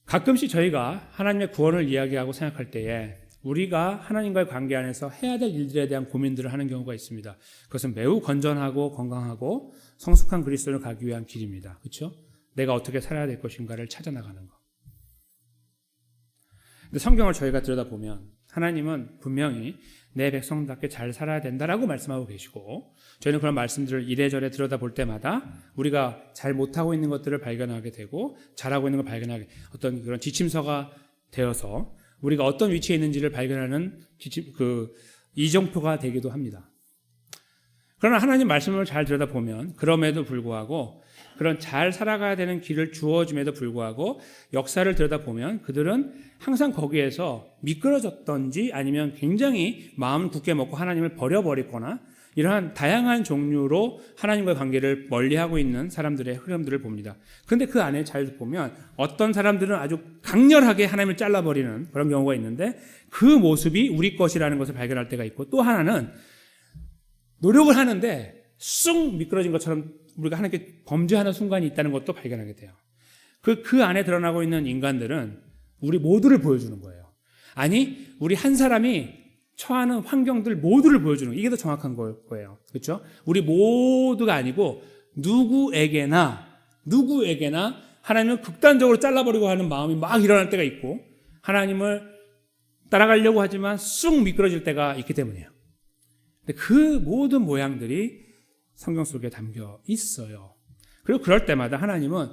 가끔씩 저희가 하나님의 구원을 이야기하고 생각할 때에 우리가 하나님과의 관계 안에서 해야 될 일들에 대한 고민들을 하는 경우가 있습니다. 그것은 매우 건전하고 건강하고 성숙한 그리스도를 가기 위한 길입니다. 그렇죠? 내가 어떻게 살아야 될 것인가를 찾아나가는 것. 근데 성경을 저희가 들여다보면 하나님은 분명히 내 백성답게 잘 살아야 된다라고 말씀하고 계시고, 저희는 그런 말씀들을 이래저래 들여다볼 때마다 우리가 잘 못하고 있는 것들을 발견하게 되고 잘하고 있는 걸 발견하게, 어떤 그런 지침서가 되어서 우리가 어떤 위치에 있는지를 발견하는 이정표가 되기도 합니다. 그러나 하나님 말씀을 잘 들여다보면 그럼에도 불구하고, 그런 잘 살아가야 되는 길을 주어줌에도 불구하고 역사를 들여다보면 그들은 항상 거기에서 미끄러졌던지 아니면 굉장히 마음을 굳게 먹고 하나님을 버려버리거나 이러한 다양한 종류로 하나님과의 관계를 멀리하고 있는 사람들의 흐름들을 봅니다. 그런데 그 안에 잘 보면 어떤 사람들은 아주 강렬하게 하나님을 잘라버리는 그런 경우가 있는데 그 모습이 우리 것이라는 것을 발견할 때가 있고, 또 하나는 노력을 하는데 쑥 미끄러진 것처럼 우리가 하나님께 범죄하는 순간이 있다는 것도 발견하게 돼요. 그 안에 드러나고 있는 인간들은 우리 모두를 보여주는 거예요. 아니, 우리 한 사람이 처하는 환경들 모두를 보여주는, 이게 더 정확한 거예요. 그렇죠? 우리 모두가 아니고 누구에게나 하나님을 극단적으로 잘라버리고 하는 마음이 막 일어날 때가 있고, 하나님을 따라가려고 하지만 쑥 미끄러질 때가 있기 때문이에요. 근데 그 모든 모양들이 성경 속에 담겨 있어요. 그리고 그럴 때마다 하나님은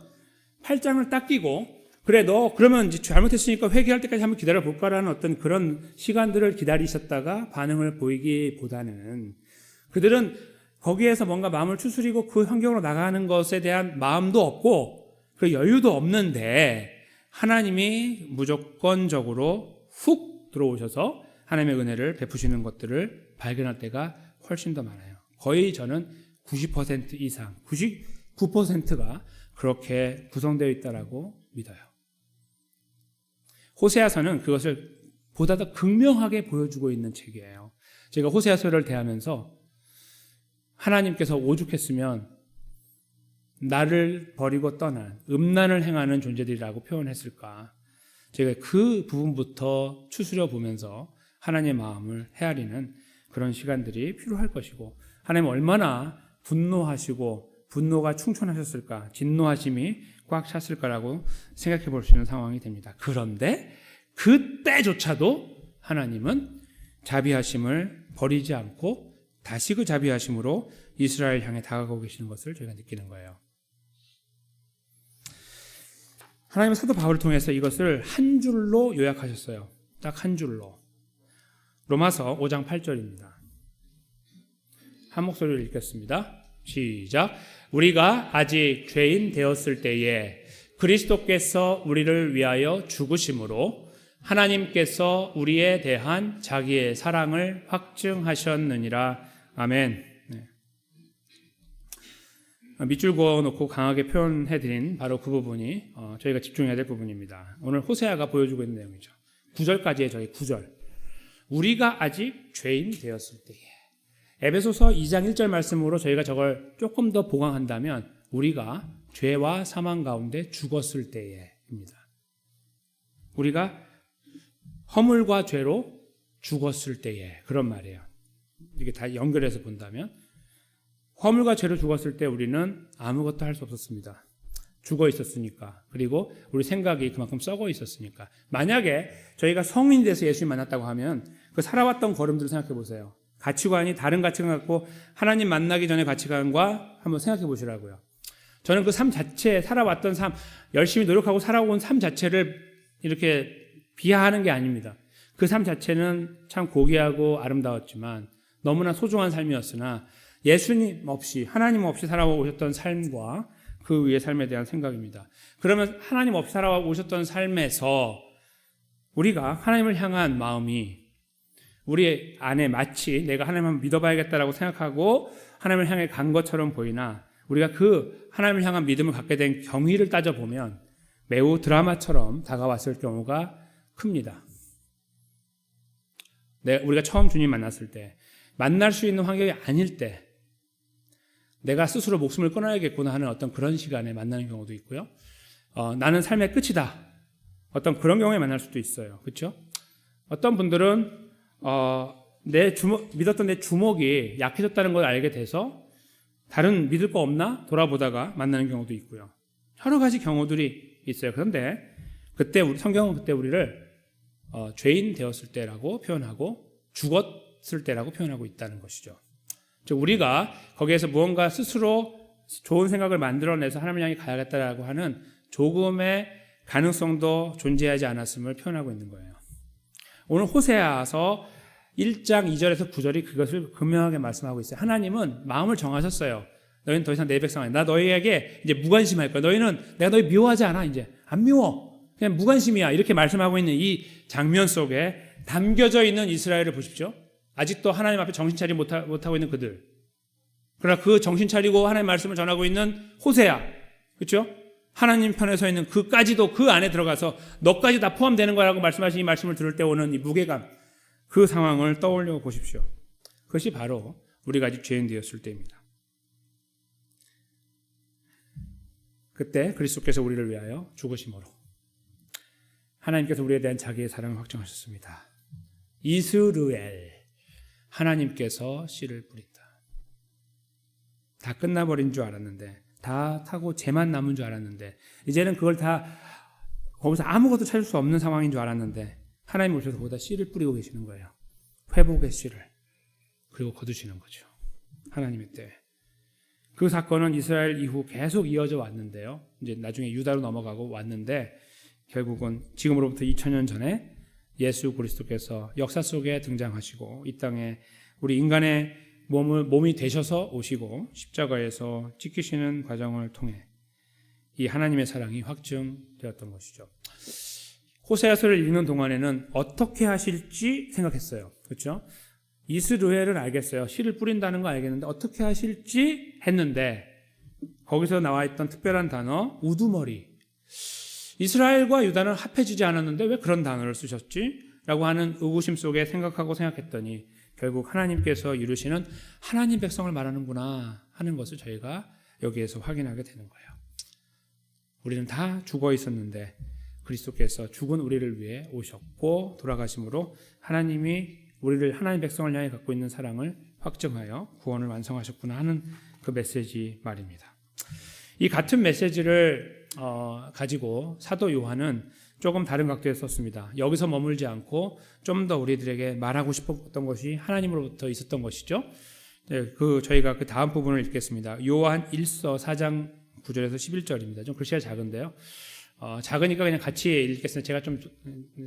팔짱을 딱 끼고, 그래 너 그러면 이제 잘못했으니까 회개할 때까지 한번 기다려 볼까라는 어떤 그런 시간들을 기다리셨다가 반응을 보이기보다는, 그들은 거기에서 뭔가 마음을 추스리고 그 환경으로 나가는 것에 대한 마음도 없고 그 여유도 없는데 하나님이 무조건적으로 훅 들어오셔서 하나님의 은혜를 베푸시는 것들을 발견할 때가 훨씬 더 많아요. 거의 저는 90% 이상, 99%가 그렇게 구성되어 있다라고 믿어요. 호세아서는 그것을 보다 더 극명하게 보여주고 있는 책이에요. 제가 호세아서를 대하면서 하나님께서 오죽했으면 나를 버리고 떠난 음란을 행하는 존재들이라고 표현했을까? 제가 그 부분부터 추스려 보면서 하나님의 마음을 헤아리는 그런 시간들이 필요할 것이고, 하나님 얼마나 분노하시고 분노가 충천하셨을까, 진노하심이 꽉 찼을까라고 생각해 볼 수 있는 상황이 됩니다. 그런데 그때조차도 하나님은 자비하심을 버리지 않고 다시 그 자비하심으로 이스라엘 향해 다가가고 계시는 것을 저희가 느끼는 거예요. 하나님은 사도 바울을 통해서 이것을 한 줄로 요약하셨어요. 딱 한 줄로. 로마서 5장 8절입니다. 한 목소리로 읽겠습니다. 시작. 우리가 아직 죄인 되었을 때에 그리스도께서 우리를 위하여 죽으심으로 하나님께서 우리에 대한 자기의 사랑을 확증하셨느니라. 아멘. 네. 밑줄 그어놓고 강하게 표현해드린 바로 그 부분이 저희가 집중해야 될 부분입니다. 오늘 호세아가 보여주고 있는 내용이죠. 9절까지의 저희 9절. 우리가 아직 죄인 되었을 때에. 에베소서 2장 1절 말씀으로 저희가 저걸 조금 더 보강한다면 우리가 죄와 사망 가운데 죽었을 때에입니다. 우리가 허물과 죄로 죽었을 때에, 그런 말이에요. 이게 다 연결해서 본다면 허물과 죄로 죽었을 때 우리는 아무것도 할 수 없었습니다. 죽어 있었으니까. 그리고 우리 생각이 그만큼 썩어 있었으니까. 만약에 저희가 성인이 돼서 예수님 만났다고 하면 그 살아왔던 걸음들을 생각해 보세요. 가치관이 다른 가치관 갖고 하나님 만나기 전의 가치관과 한번 생각해 보시라고요. 저는 그 삶 자체, 살아왔던 삶, 열심히 노력하고 살아온 삶 자체를 이렇게 비하하는 게 아닙니다. 그 삶 자체는 참 고귀하고 아름다웠지만 너무나 소중한 삶이었으나 예수님 없이, 하나님 없이 살아오셨던 삶과 그 위의 삶에 대한 생각입니다. 그러면 하나님 없이 살아오셨던 삶에서 우리가 하나님을 향한 마음이 우리 안에 마치 내가 하나님을 믿어봐야겠다라고 생각하고 하나님을 향해 간 것처럼 보이나, 우리가 그 하나님을 향한 믿음을 갖게 된 경위를 따져보면 매우 드라마처럼 다가왔을 경우가 큽니다. 우리가 처음 주님 만났을 때, 만날 수 있는 환경이 아닐 때 내가 스스로 목숨을 끊어야겠구나 하는 어떤 그런 시간에 만나는 경우도 있고요. 나는 삶의 끝이다. 어떤 그런 경우에 만날 수도 있어요. 그렇죠? 어떤 분들은 믿었던 내 주먹이 약해졌다는 걸 알게 돼서 다른 믿을 거 없나 돌아보다가 만나는 경우도 있고요. 여러 가지 경우들이 있어요. 그런데 그때 성경은 그때 우리를 죄인 되었을 때라고 표현하고 죽었을 때라고 표현하고 있다는 것이죠. 즉 우리가 거기에서 무언가 스스로 좋은 생각을 만들어내서 하나님을 향해 가야겠다라고 하는 조금의 가능성도 존재하지 않았음을 표현하고 있는 거예요. 오늘 호세아서 1장 2절에서 9절이 그것을 분명하게 말씀하고 있어요. 하나님은 마음을 정하셨어요. 너희는 더 이상 내 백성 아니야. 나 너희에게 이제 무관심할 거야. 내가 너희 미워하지 않아. 이제 안 미워. 그냥 무관심이야. 이렇게 말씀하고 있는 이 장면 속에 담겨져 있는 이스라엘을 보십시오. 아직도 하나님 앞에 정신 차리지 못하고 있는 그들. 그러나 그 정신 차리고 하나님의 말씀을 전하고 있는 호세아. 그렇죠? 하나님 편에 서 있는 그까지도 그 안에 들어가서 너까지 다 포함되는 거라고 말씀하신 이 말씀을 들을 때 오는 이 무게감, 그 상황을 떠올려 보십시오. 그것이 바로 우리가 아직 죄인 되었을 때입니다. 그때 그리스도께서 우리를 위하여 죽으심으로 하나님께서 우리에 대한 자기의 사랑을 확정하셨습니다. 이스루엘, 하나님께서 씨를 뿌린다. 다 끝나버린 줄 알았는데, 다 타고 죄만 남은 줄 알았는데, 이제는 그걸 다 거기서 아무것도 찾을 수 없는 상황인 줄 알았는데 하나님 오셔서 거기다 씨를 뿌리고 계시는 거예요. 회복의 씨를. 그리고 거두시는 거죠. 하나님의 때에. 그 사건은 이스라엘 이후 계속 이어져 왔는데요. 이제 나중에 유다로 넘어가고 왔는데 결국은 지금으로부터 2000년 전에 예수 그리스도께서 역사 속에 등장하시고 이 땅에 우리 인간의 몸이 되셔서 오시고 십자가에서 찍히시는 과정을 통해 이 하나님의 사랑이 확증되었던 것이죠. 호세아서를 읽는 동안에는 어떻게 하실지 생각했어요. 그렇죠? 이스루엘은 알겠어요. 씨를 뿌린다는 거 알겠는데 어떻게 하실지 했는데 거기서 나와 있던 특별한 단어 우두머리. 이스라엘과 유다는 합해지지 않았는데 왜 그런 단어를 쓰셨지? 라고 하는 의구심 속에 생각하고 생각했더니 결국 하나님께서 이루시는 하나님 백성을 말하는구나 하는 것을 저희가 여기에서 확인하게 되는 거예요. 우리는 다 죽어 있었는데 그리스도께서 죽은 우리를 위해 오셨고 돌아가심으로 하나님이 우리를 하나님 백성을 향해 갖고 있는 사랑을 확증하여 구원을 완성하셨구나 하는 그 메시지 말입니다. 이 같은 메시지를 가지고 사도 요한은 조금 다른 각도에서 썼습니다. 여기서 머물지 않고 좀 더 우리들에게 말하고 싶었던 것이 하나님으로부터 있었던 것이죠. 네, 저희가 그 다음 부분을 읽겠습니다. 요한 1서 4장 9절에서 11절입니다. 좀 글씨가 작은데요. 작으니까 그냥 같이 읽겠습니다. 제가 좀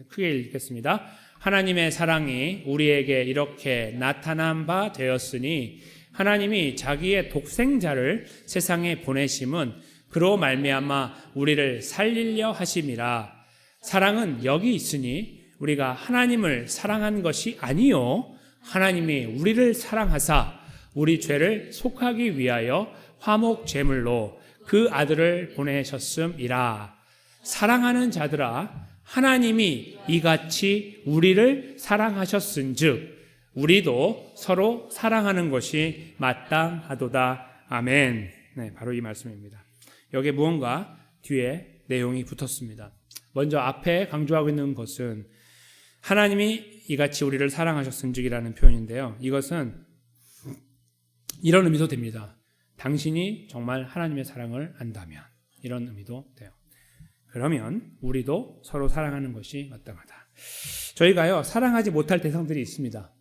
크게 읽겠습니다. 하나님의 사랑이 우리에게 이렇게 나타난 바 되었으니 하나님이 자기의 독생자를 세상에 보내심은 그로 말미암아 우리를 살리려 하심이라. 사랑은 여기 있으니 우리가 하나님을 사랑한 것이 아니요 하나님이 우리를 사랑하사 우리 죄를 속하기 위하여 화목 제물로 그 아들을 보내셨음이라. 사랑하는 자들아 하나님이 이같이 우리를 사랑하셨은즉 우리도 서로 사랑하는 것이 마땅하도다. 아멘. 네, 바로 이 말씀입니다. 여기에 무언가 뒤에 내용이 붙었습니다. 먼저 앞에 강조하고 있는 것은 하나님이 이같이 우리를 사랑하셨은즉이라는 표현인데요. 이것은 이런 의미도 됩니다. 당신이 정말 하나님의 사랑을 안다면 이런 의미도 돼요. 그러면 우리도 서로 사랑하는 것이 마땅하다. 저희가요 사랑하지 못할 대상들이 있습니다.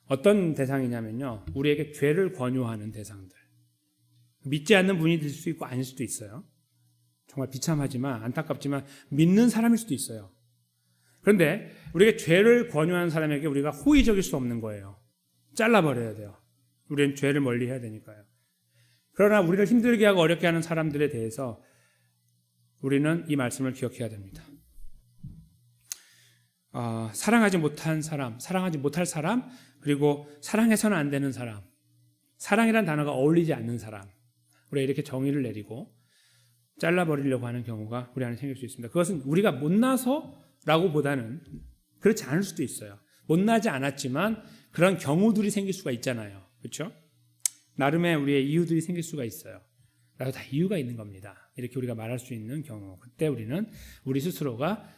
어떤 대상이냐면요, 우리에게 죄를 권유하는 대상들. 믿지 않는 분이 될 수도 있고 아닐 수도 있어요. 정말 비참하지만 안타깝지만 믿는 사람일 수도 있어요. 그런데 우리에게 죄를 권유하는 사람에게 우리가 호의적일 수 없는 거예요. 잘라버려야 돼요. 우리는 죄를 멀리해야 되니까요. 그러나 우리를 힘들게 하고 어렵게 하는 사람들에 대해서 우리는 이 말씀을 기억해야 됩니다. 사랑하지 못한 사람, 사랑하지 못할 사람, 그리고 사랑해서는 안 되는 사람, 사랑이란 단어가 어울리지 않는 사람, 우리가 이렇게 정의를 내리고 잘라버리려고 하는 경우가 우리 안에 생길 수 있습니다. 그것은 우리가 못나서라고 보다는 그렇지 않을 수도 있어요. 못나지 않았지만 그런 경우들이 생길 수가 있잖아요. 그렇죠? 나름의 우리의 이유들이 생길 수가 있어요. 그래서 다 이유가 있는 겁니다. 이렇게 우리가 말할 수 있는 경우, 그때 우리는 우리 스스로가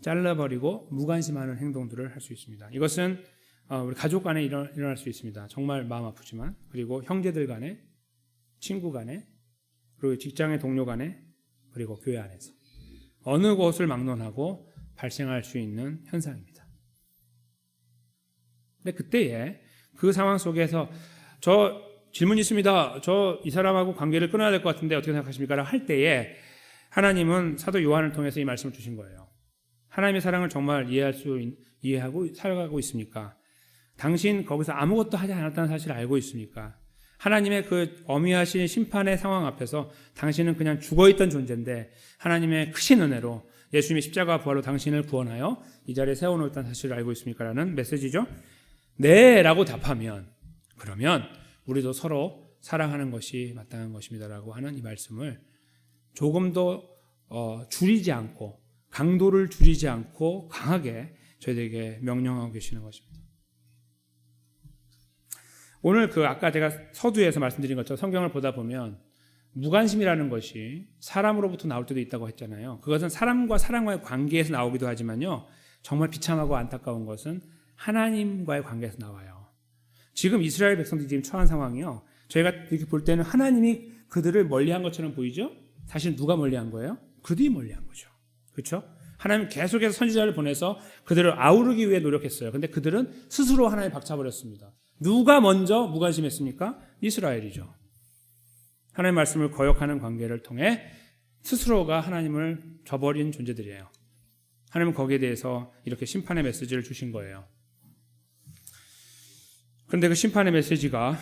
잘라버리고 무관심하는 행동들을 할 수 있습니다. 이것은 우리 가족 간에 일어날 수 있습니다. 정말 마음 아프지만, 그리고 형제들 간에, 친구 간에, 그리고 직장의 동료 간에, 그리고 교회 안에서 어느 곳을 막론하고 발생할 수 있는 현상입니다. 근데 그때에 그 상황 속에서 저 질문 있습니다. 저 이 사람하고 관계를 끊어야 될 것 같은데 어떻게 생각하십니까? 할 때에 하나님은 사도 요한을 통해서 이 말씀을 주신 거예요. 하나님의 사랑을 정말 이해하고 살아가고 있습니까? 당신 거기서 아무것도 하지 않았다는 사실을 알고 있습니까? 하나님의 그 어미하신 심판의 상황 앞에서 당신은 그냥 죽어있던 존재인데 하나님의 크신 은혜로 예수님의 십자가 부활로 당신을 구원하여 이 자리에 세워놓았다는 사실을 알고 있습니까? 라는 메시지죠. 네 라고 답하면, 그러면 우리도 서로 사랑하는 것이 마땅한 것입니다라고 하는 이 말씀을 조금도 줄이지 않고, 강도를 줄이지 않고 강하게 저희들에게 명령하고 계시는 것입니다. 오늘 아까 제가 서두에서 말씀드린 것처럼 성경을 보다 보면 무관심이라는 것이 사람으로부터 나올 때도 있다고 했잖아요. 그것은 사람과 사람과의 관계에서 나오기도 하지만요, 정말 비참하고 안타까운 것은 하나님과의 관계에서 나와요. 지금 이스라엘 백성들이 지금 처한 상황이요, 저희가 이렇게 볼 때는 하나님이 그들을 멀리한 것처럼 보이죠? 사실 누가 멀리한 거예요? 그들이 멀리한 거죠. 그렇죠? 하나님 계속해서 선지자를 보내서 그들을 아우르기 위해 노력했어요. 근데 그들은 스스로 하나님 박차버렸습니다. 누가 먼저 무관심했습니까? 이스라엘이죠. 하나님의 말씀을 거역하는 관계를 통해 스스로가 하나님을 저버린 존재들이에요. 하나님은 거기에 대해서 이렇게 심판의 메시지를 주신 거예요. 그런데 그 심판의 메시지가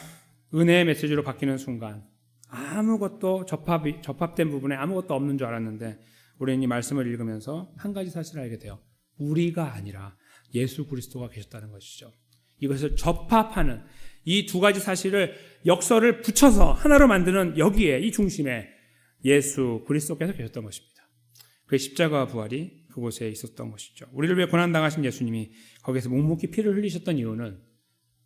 은혜의 메시지로 바뀌는 순간 아무것도 접합된 부분에 아무것도 없는 줄 알았는데 우리는 이 말씀을 읽으면서 한 가지 사실을 알게 돼요. 우리가 아니라 예수 그리스도가 계셨다는 것이죠. 이것을 접합하는 이 두 가지 사실을 역설을 붙여서 하나로 만드는 여기에, 이 중심에 예수 그리스도께서 계셨던 것입니다. 그의 십자가와 부활이 그곳에 있었던 것이죠. 우리를 위해 고난당하신 예수님이 거기에서 묵묵히 피를 흘리셨던 이유는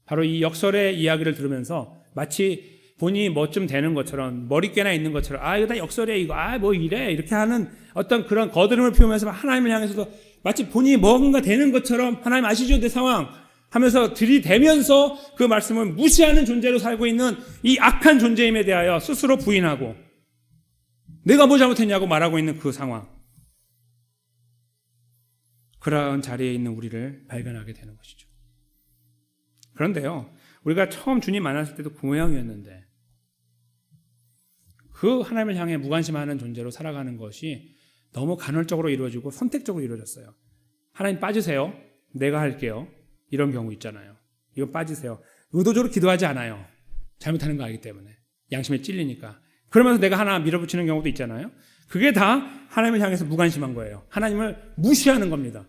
바로 이 역설의 이야기를 들으면서 마치 본인이 뭐 좀 되는 것처럼 머리깨나 있는 것처럼 이거 다 역설이야 이거 뭐 이래 이렇게 하는 어떤 그런 거드름을 피우면서 하나님을 향해서도 마치 본인이 뭔가 되는 것처럼 하나님 아시죠 내 상황 하면서 들이대면서 그 말씀을 무시하는 존재로 살고 있는 이 악한 존재임에 대하여 스스로 부인하고 내가 뭐 잘못했냐고 말하고 있는 그 상황, 그러한 자리에 있는 우리를 발견하게 되는 것이죠. 그런데요, 우리가 처음 주님 만났을 때도 그 모양이었는데 그 하나님을 향해 무관심하는 존재로 살아가는 것이 너무 간헐적으로 이루어지고 선택적으로 이루어졌어요. 하나님 빠지세요. 내가 할게요. 이런 경우 있잖아요. 이건 빠지세요. 의도적으로 기도하지 않아요. 잘못하는 거 알기 때문에. 양심에 찔리니까. 그러면서 내가 하나 밀어붙이는 경우도 있잖아요. 그게 다 하나님을 향해서 무관심한 거예요. 하나님을 무시하는 겁니다.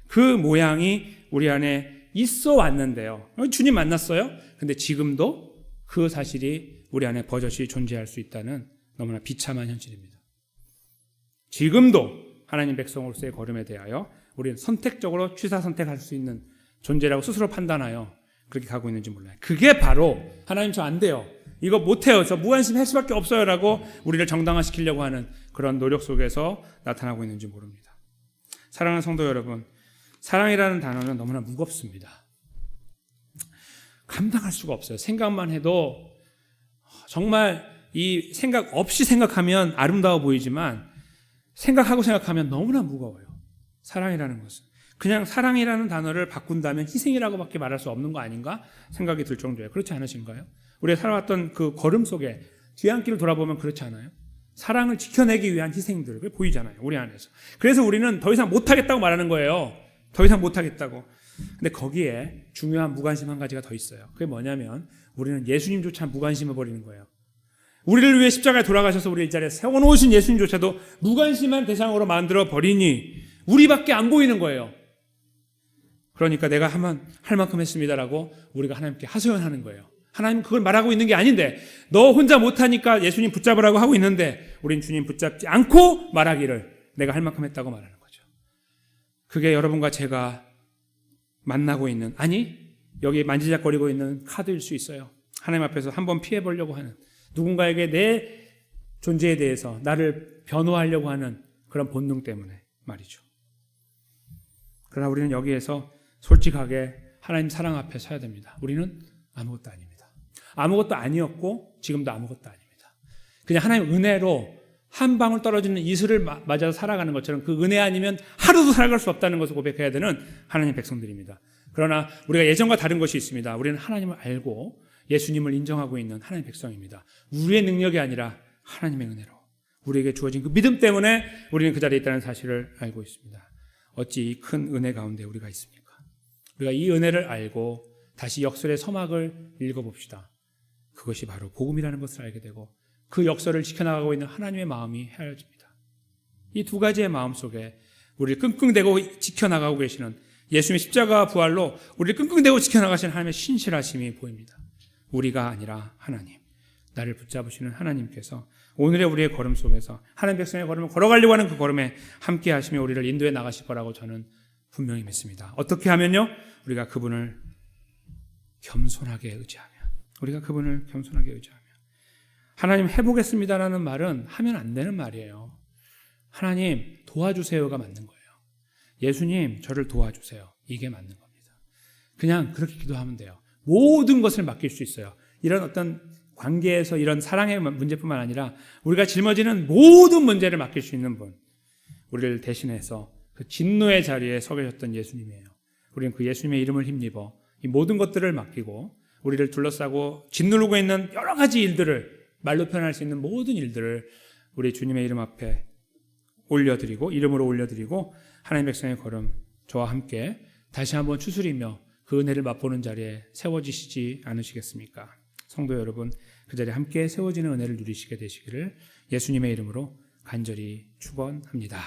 그 모양이 우리 안에 있어 왔는데요. 주님 만났어요. 근데 지금도 그 사실이 우리 안에 버젓이 존재할 수 있다는 너무나 비참한 현실입니다. 지금도 하나님 백성으로서의 걸음에 대하여 우리는 선택적으로 취사선택할 수 있는 존재라고 스스로 판단하여 그렇게 가고 있는지 몰라요. 그게 바로 하나님 저 안 돼요. 이거 못해요. 저 무관심 할 수밖에 없어요. 라고 우리를 정당화시키려고 하는 그런 노력 속에서 나타나고 있는지 모릅니다. 사랑하는 성도 여러분, 사랑이라는 단어는 너무나 무겁습니다. 감당할 수가 없어요. 생각만 해도 정말 이 생각 없이 생각하면 아름다워 보이지만 생각하고 생각하면 너무나 무거워요. 사랑이라는 것은. 그냥 사랑이라는 단어를 바꾼다면 희생이라고밖에 말할 수 없는 거 아닌가 생각이 들 정도예요. 그렇지 않으신가요? 우리가 살아왔던 그 걸음 속에 뒤안길을 돌아보면 그렇지 않아요? 사랑을 지켜내기 위한 희생들 보이잖아요. 우리 안에서. 그래서 우리는 더 이상 못하겠다고 말하는 거예요. 더 이상 못하겠다고. 근데 거기에 중요한 무관심 한 가지가 더 있어요. 그게 뭐냐면 우리는 예수님조차 무관심해 버리는 거예요. 우리를 위해 십자가에 돌아가셔서 우리 이 자리에 세워놓으신 예수님조차도 무관심한 대상으로 만들어 버리니 우리밖에 안 보이는 거예요. 그러니까 내가 할 만큼 했습니다라고 우리가 하나님께 하소연하는 거예요. 하나님 그걸 말하고 있는 게 아닌데 너 혼자 못하니까 예수님 붙잡으라고 하고 있는데 우린 주님 붙잡지 않고 말하기를 내가 할 만큼 했다고 말하는 거죠. 그게 여러분과 제가 만나고 있는 여기 만지작거리고 있는 카드일 수 있어요. 하나님 앞에서 한번 피해보려고 하는 누군가에게 내 존재에 대해서 나를 변호하려고 하는 그런 본능 때문에 말이죠. 그러나 우리는 여기에서 솔직하게 하나님 사랑 앞에 서야 됩니다. 우리는 아무것도 아닙니다. 아무것도 아니었고 지금도 아무것도 아닙니다. 그냥 하나님 은혜로 한 방울 떨어지는 이슬을 맞아서 살아가는 것처럼 그 은혜 아니면 하루도 살아갈 수 없다는 것을 고백해야 되는 하나님 백성들입니다. 그러나 우리가 예전과 다른 것이 있습니다. 우리는 하나님을 알고 예수님을 인정하고 있는 하나님 백성입니다. 우리의 능력이 아니라 하나님의 은혜로 우리에게 주어진 그 믿음 때문에 우리는 그 자리에 있다는 사실을 알고 있습니다. 어찌 이 큰 은혜 가운데 우리가 있습니까? 우리가 이 은혜를 알고 다시 역설의 서막을 읽어봅시다. 그것이 바로 복음이라는 것을 알게 되고 그 역설을 지켜나가고 있는 하나님의 마음이 헤아려집니다. 이 두 가지의 마음 속에 우리를 끙끙대고 지켜나가고 계시는 예수님의 십자가 부활로 우리를 끙끙대고 지켜나가시는 하나님의 신실하심이 보입니다. 우리가 아니라 하나님, 나를 붙잡으시는 하나님께서 오늘의 우리의 걸음 속에서 하나님 백성의 걸음을 걸어가려고 하는 그 걸음에 함께 하시며 우리를 인도해 나가실 거라고 저는 분명히 믿습니다. 어떻게 하면요? 우리가 그분을 겸손하게 의지하며 하나님 해보겠습니다라는 말은 하면 안 되는 말이에요. 하나님 도와주세요가 맞는 거예요. 예수님 저를 도와주세요. 이게 맞는 겁니다. 그냥 그렇게 기도하면 돼요. 모든 것을 맡길 수 있어요. 이런 어떤 관계에서 이런 사랑의 문제뿐만 아니라 우리가 짊어지는 모든 문제를 맡길 수 있는 분, 우리를 대신해서 그 진노의 자리에 서 계셨던 예수님이에요. 우리는 그 예수님의 이름을 힘입어 이 모든 것들을 맡기고 우리를 둘러싸고 짓누르고 있는 여러 가지 일들을 말로 표현할 수 있는 모든 일들을 우리 주님의 이름 앞에 올려드리고 이름으로 올려드리고 하나님 백성의 걸음 저와 함께 다시 한번 추스리며 그 은혜를 맛보는 자리에 세워지시지 않으시겠습니까? 성도 여러분, 그 자리에 함께 세워지는 은혜를 누리시게 되시기를 예수님의 이름으로 간절히 축원합니다.